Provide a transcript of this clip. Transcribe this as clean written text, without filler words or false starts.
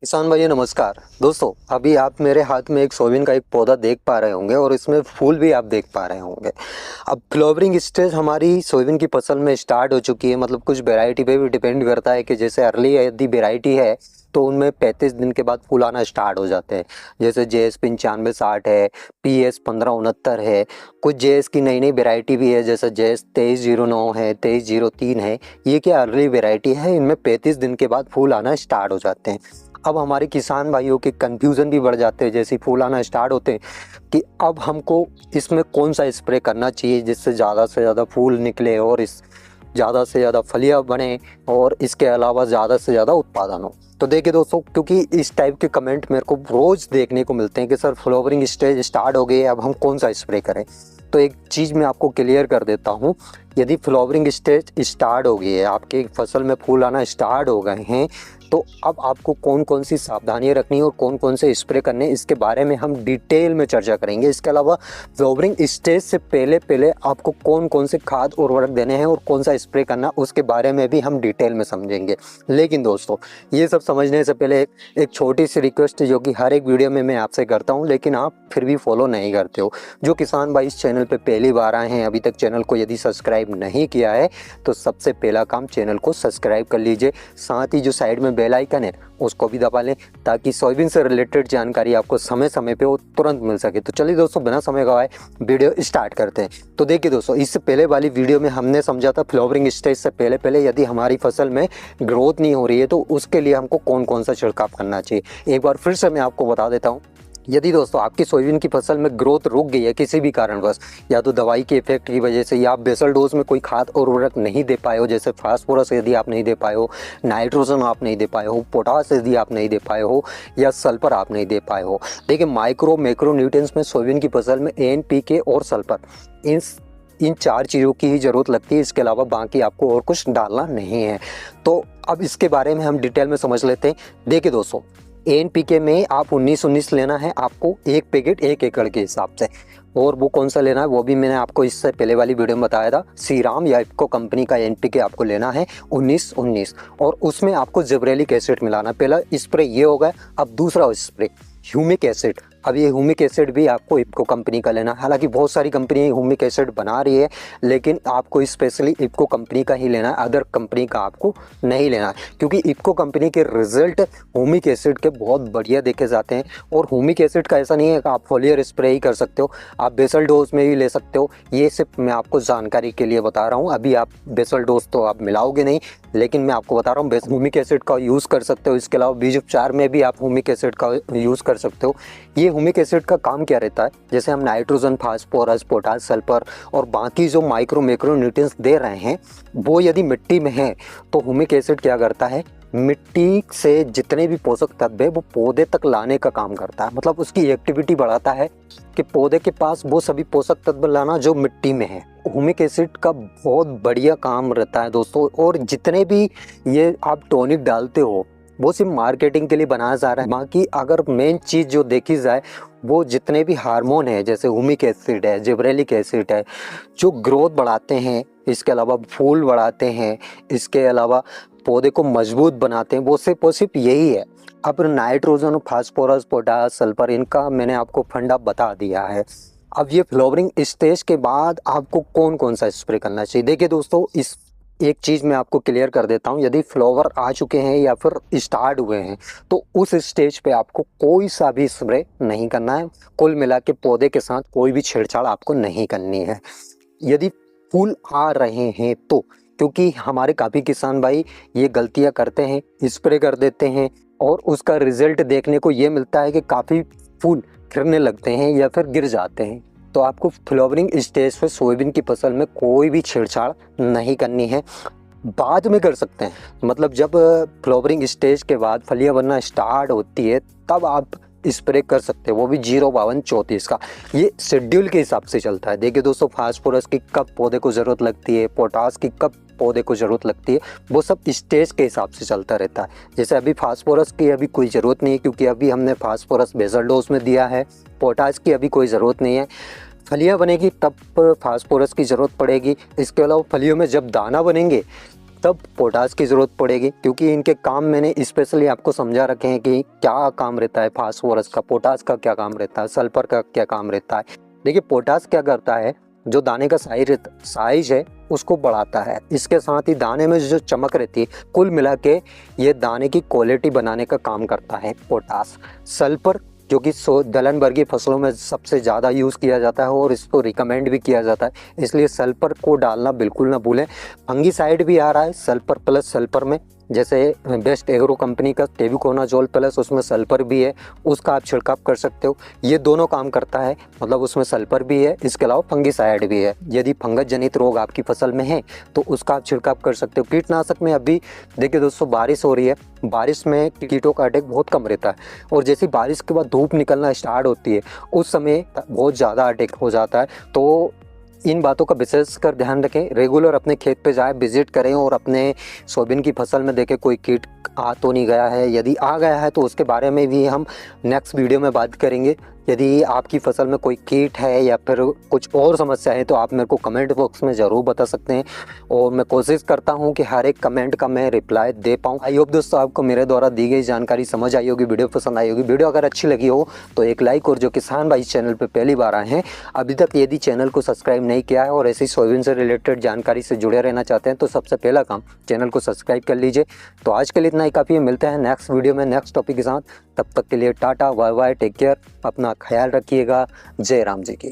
किसान भाइयों नमस्कार। दोस्तों अभी आप मेरे हाथ में एक सोयाबीन का एक पौधा देख पा रहे होंगे और इसमें फूल भी आप देख पा रहे होंगे। अब फ्लावरिंग स्टेज हमारी सोयाबीन की फसल में स्टार्ट हो चुकी है। मतलब कुछ वैरायटी पे भी डिपेंड करता है कि जैसे अर्ली यदि वैरायटी है तो उनमें 35 दिन के बाद फूल आना स्टार्ट हो जाते हैं। जैसे JS 9560 है, PS 1569 है। कुछ JS की नई नई वैरायटी भी है जैसे JS 2309 है, 2303 है। ये क्या अर्ली वैरायटी है, इनमें 35 दिन के बाद फूल आना स्टार्ट हो जाते हैं। अब हमारे किसान भाइयों के कन्फ्यूज़न भी बढ़ जाते हैं जैसे फूल आना स्टार्ट होते हैं कि अब हमको इसमें कौन सा स्प्रे करना चाहिए जिससे ज़्यादा से ज़्यादा फूल निकले और इस ज़्यादा से ज़्यादा फलियाँ बने और इसके अलावा ज़्यादा से ज़्यादा उत्पादन हो। तो देखिए दोस्तों, क्योंकि इस टाइप के कमेंट मेरे को रोज़ देखने को मिलते हैं कि सर फ्लावरिंग स्टेज स्टार्ट हो गई है, अब हम कौन सा स्प्रे करें। तो एक चीज़ मैं आपको क्लियर कर देता हूँ, यदि फ्लावरिंग स्टेज स्टार्ट हो गई है, आपके फसल में फूल आना स्टार्ट हो गए हैं, तो अब आपको कौन कौन सी सावधानियां रखनी है और कौन कौन से स्प्रे करने इसके बारे में हम डिटेल में चर्चा करेंगे। इसके अलावा फ्लावरिंग स्टेज से पहले पहले आपको कौन कौन से खाद उर्वरक देने हैं और कौन सा स्प्रे करना उसके बारे में भी हम डिटेल में समझेंगे। लेकिन दोस्तों ये सब समझने से पहले एक छोटी सी रिक्वेस्ट जो कि हर एक वीडियो में मैं आपसे करता हूँ, लेकिन आप फिर भी फॉलो नहीं करते हो। जो किसान भाई इस चैनल पर पहली बार आए हैं, अभी तक चैनल को यदि सब्सक्राइब नहीं किया है तो सबसे पहला काम चैनल को सब्सक्राइब कर लीजिए। साथ ही जो साइड में बेल आइकन है उसको भी दबा लें ताकि सोयाबीन से रिलेटेड जानकारी आपको समय समय पे वो तुरंत मिल सके। तो चलिए दोस्तों बिना समय गवाए वीडियो स्टार्ट करते हैं। तो देखिए दोस्तों, इससे पहले वाली वीडियो में हमने समझा था फ्लावरिंग स्टेज से पहले पहले यदि हमारी फसल में ग्रोथ नहीं हो रही है तो उसके लिए हमको कौन कौन सा छिड़काव करना चाहिए। एक बार फिर से मैं आपको बता देता हूँ। यदि दोस्तों आपकी सोयाबीन की फसल में ग्रोथ रुक गई है किसी भी कारणवश, या तो दवाई के इफेक्ट की वजह से, या आप बेसल डोज में कोई खाद और उर्वरक नहीं दे पाए हो, जैसे फास्फोरस यदि आप नहीं दे पाए हो, नाइट्रोजन आप नहीं दे पाए हो, पोटास यदि आप नहीं दे पाए हो, या सल्फर आप नहीं दे पाए हो। देखिए माइक्रो मैक्रो न्यूट्रिएंट्स में सोयाबीन की फसल में NPK और सल्फर इन चार चीज़ों की ही ज़रूरत लगती है। इसके अलावा बाकी आपको और कुछ डालना नहीं है। तो अब इसके बारे में हम डिटेल में समझ लेते हैं। देखिए दोस्तों, NPK में आप 19-19 लेना है आपको, एक पैकेट 1 एकड़ के हिसाब से। और वो कौन सा लेना है वो भी मैंने आपको इससे पहले वाली वीडियो में बताया था। श्रीराम या इफको कंपनी का NPK आपको लेना है 19-19, और उसमें आपको जिब्रेलिक एसिड मिलाना। पहला स्प्रे ये होगा। अब दूसरा स्प्रे ह्यूमिक एसिड। अब ये ह्यूमिक एसिड भी आपको इफको कंपनी का लेना है। हालांकि बहुत सारी कंपनी ह्यूमिक एसिड बना रही है, लेकिन आपको स्पेशली इफको कंपनी का ही लेना है, अदर कंपनी का आपको नहीं लेना है, क्योंकि इफको कंपनी के रिजल्ट ह्यूमिक एसिड के बहुत बढ़िया देखे जाते हैं। और ह्यूमिक एसिड का ऐसा नहीं है कि आप फोलियर स्प्रे ही कर सकते हो, आप बेसल डोज में भी ले सकते हो। ये सिर्फ मैं आपको जानकारी के लिए बता रहा हूँ। अभी आप बेसल डोज तो आप मिलाओगे नहीं, लेकिन मैं आपको बता रहा हूँ ह्यूमिक एसिड का यूज़ कर सकते हो। इसके अलावा बीज उपचार में भी आप ह्यूमिक एसिड का यूज़ कर सकते हो। ये ह्यूमिक एसिड का काम क्या रहता है, जैसे हम नाइट्रोजन, फास्फोरस, पोटास, सल्फर और बाकी जो माइक्रो मैक्रो न्यूट्रिएंट्स दे रहे हैं वो यदि मिट्टी में है तो ह्यूमिक एसिड क्या करता है, मिट्टी से जितने भी पोषक तत्व है वो पौधे तक लाने का काम करता है। मतलब उसकी एक्टिविटी बढ़ाता है कि पौधे के पास वो सभी पोषक तत्व लाना जो मिट्टी में है। ह्यूमिक एसिड का बहुत बढ़िया काम रहता है दोस्तों। और जितने भी ये आप टॉनिक डालते हो वो सिर्फ मार्केटिंग के लिए बनाया जा रहा है। बाकी अगर मेन चीज़ जो देखी जाए वो जितने भी हार्मोन है, जैसे ह्यूमिक एसिड है, जिब्रेलिक एसिड है, जो ग्रोथ बढ़ाते हैं, इसके अलावा फूल बढ़ाते हैं, इसके अलावा पौधे को मजबूत बनाते हैं, वो सिर्फ यही है। अब नाइट्रोजन, फास्फोरस, पोटास, सल्फर, इनका मैंने आपको फंडा बता दिया है। अब ये फ्लावरिंग स्टेज के बाद आपको कौन कौन सा स्प्रे करना चाहिए। देखिए दोस्तों, इस एक चीज़ मैं आपको क्लियर कर देता हूँ। यदि फ्लावर आ चुके हैं या फिर स्टार्ट हुए हैं तो उस स्टेज पे आपको कोई सा भी स्प्रे नहीं करना है। कुल मिला के पौधे के साथ कोई भी छेड़छाड़ आपको नहीं करनी है। यदि फूल आ रहे हैं तो, क्योंकि हमारे काफ़ी किसान भाई ये गलतियाँ करते हैं, स्प्रे कर देते हैं और उसका रिजल्ट देखने को ये मिलता है कि काफ़ी फूल गिरने लगते हैं या फिर गिर जाते हैं। तो आपको फ्लावरिंग स्टेज पे सोयाबीन की फसल में कोई भी छेड़छाड़ नहीं करनी है, बाद में कर सकते हैं। मतलब जब फ्लावरिंग स्टेज के बाद फलियां बनना स्टार्ट होती है तब आप स्प्रे कर सकते हैं, वो भी 0-52-34 का। ये शेड्यूल के हिसाब से चलता है। देखिए दोस्तों, फास्फोरस की कब पौधे को ज़रूरत लगती है, पोटास की कब पौधे को ज़रूरत लगती है, वो सब स्टेज के हिसाब से चलता रहता है। जैसे अभी फास्फोरस की अभी कोई ज़रूरत नहीं है, क्योंकि अभी हमने फास्फोरस बेसल डोज में दिया है। पोटास की अभी कोई ज़रूरत नहीं है, फलियां बनेगी तब फास्फोरस की ज़रूरत पड़ेगी। इसके अलावा फलियों में जब दाना बनेंगे तब पोटास की ज़रूरत पड़ेगी, क्योंकि इनके काम मैंने स्पेशली आपको समझा रखे हैं कि क्या काम रहता है फास्फोरस का, पोटास का क्या काम रहता है, सल्फर का क्या काम रहता है। देखिए पोटास क्या करता है, जो दाने का साइज है उसको बढ़ाता है, इसके साथ ही दाने में जो चमक रहती है, कुल मिला के ये दाने की क्वालिटी बनाने का काम करता है पोटास। सल्फर जो कि दलहन वर्गीय फसलों में सबसे ज़्यादा यूज़ किया जाता है और इसको रिकमेंड भी किया जाता है, इसलिए सल्फर को डालना बिल्कुल ना भूलें। फंगीसाइड भी आ रहा है सल्फर प्लस सल्फर में, जैसे बेस्ट एग्रो कंपनी का टेबुकोनाजोल प्लस, उसमें सल्फर भी है, उसका आप छिड़काव कर सकते हो। ये दोनों काम करता है, मतलब उसमें सल्फर भी है, इसके अलावा फंगीसाइड भी है। यदि फंगस जनित रोग आपकी फसल में है तो उसका आप छिड़काव कर सकते हो। कीटनाशक में अभी देखिए दोस्तों बारिश हो रही है, बारिश में कीटों का अटैक बहुत कम रहता है, और जैसी बारिश के बाद धूप निकलना स्टार्ट होती है उस समय बहुत ज़्यादा अटैक हो जाता है। तो इन बातों का विशेष कर ध्यान रखें, रेगुलर अपने खेत पे जाए, विजिट करें और अपने सोयाबीन की फसल में देखें कोई कीट आ तो नहीं गया है, यदि आ गया है तो उसके बारे में भी हम नेक्स्ट वीडियो में बात करेंगे। यदि आपकी फसल में कोई कीट है या फिर कुछ और समस्या है तो आप मेरे को कमेंट बॉक्स में ज़रूर बता सकते हैं, और मैं कोशिश करता हूं कि हर एक कमेंट का मैं रिप्लाई दे पाऊं। आई होप दोस्तों आपको मेरे द्वारा दी गई जानकारी समझ आई होगी, वीडियो पसंद आई होगी। वीडियो अगर अच्छी लगी हो तो एक लाइक, और जो किसान भाई चैनल पर पहली बार आए हैं, अभी तक यदि चैनल को सब्सक्राइब नहीं किया है और ऐसी सोयाबीन से रिलेटेड जानकारी से जुड़े रहना चाहते हैं तो सबसे पहला काम चैनल को सब्सक्राइब कर लीजिए। तो आज के लिए इतना ही काफ़ी है, मिलते हैं नेक्स्ट वीडियो में नेक्स्ट टॉपिक के साथ। तब तक के लिए tata bye bye, take care, अपना ख्याल रखिएगा। जय राम जी की।